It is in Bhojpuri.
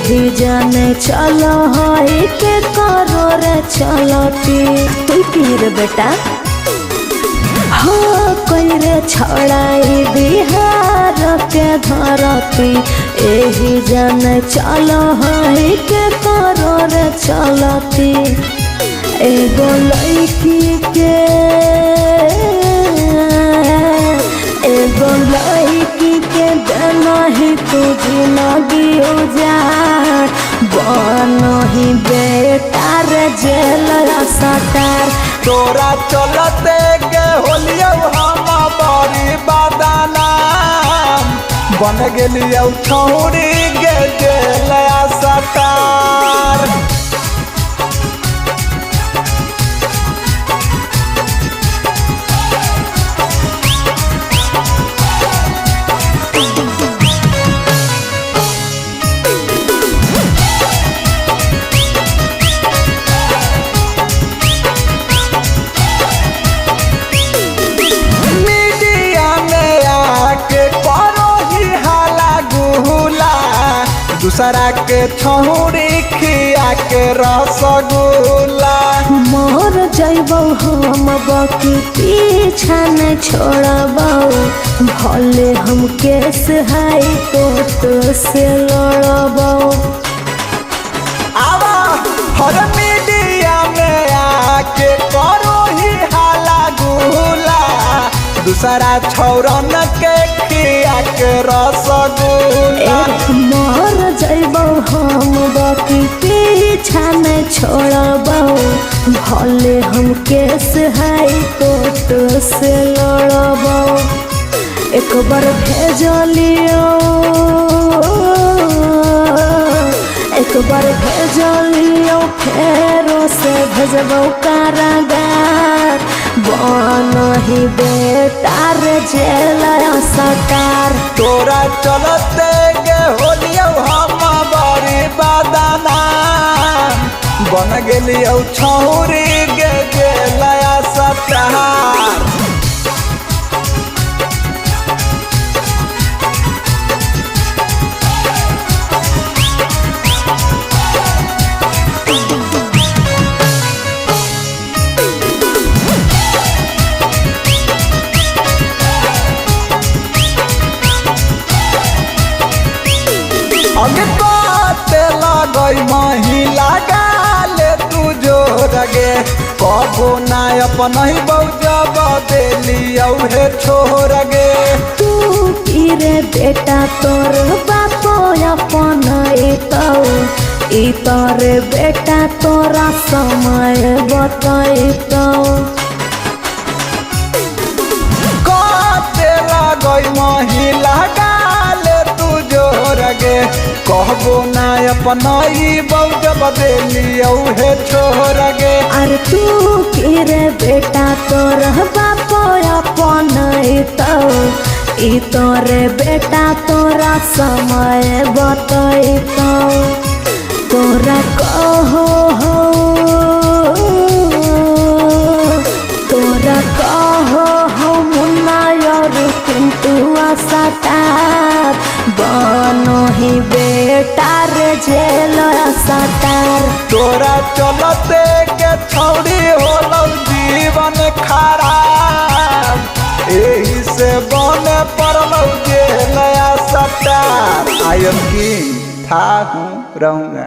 एही जाने चलो है के करो रे चलती तू पीर बेटा हो कोई रे छड़ाई बिहार के धरती एही जाने चलो है के करो रे चलती एगो लड़की के देना ही तू जिंदगी उजाड़ बनो ही बेटा रे जेल सटार तोरा चलते के होलियो हम बड़ी बदनाम बन गेलियो छौरी के जेल सटार दूसरा के छौरी खिया के रसगुल्ला मोर जइबौ हम बाकी पीछा न छोड़बौ भले हम केस हाई कोर्ट से लड़बौ आवा हर मीडिया में आके करो ही हाला गुला दूसरा छौरन के खिया के रसगुल्ला मोर जइबौ हम बाकी पीछा न छोड़बौ भले हम केस हाई कोर्ट से लड़बौ एक बार भेजलियो फेरो से भेजबौ कारागार बनो ही बेटा रे जेल सटार तोरा चलते के होलियो हम बड़ी बदनाम बन गेलियो छौरी के जेल सटार अगे बाते लगई महिला गाले तू जोर गे कबो ना अपन ही बौजब देलियो हे छोर गे तू रे बेटा तोर बापो अपन इतरे बेटा तोरा समय बतैतौ काते लगई महिला गाले तू जोर गे कहबो ना अपन ही बौजब देलियो हे छोर गे अरे तू रे बेटा तोर बापो अपन इतरे बेटा तोरा समय बतैतौ तोरा कहो हो मुन्ना और किंतु सटार बनो ही बेटा रे जेल सटार तोरा चलते के छौरी होलो जीवन खराब एही से बने पड़लो जेल सटार आई एम किंग था हूँ रहूँगा।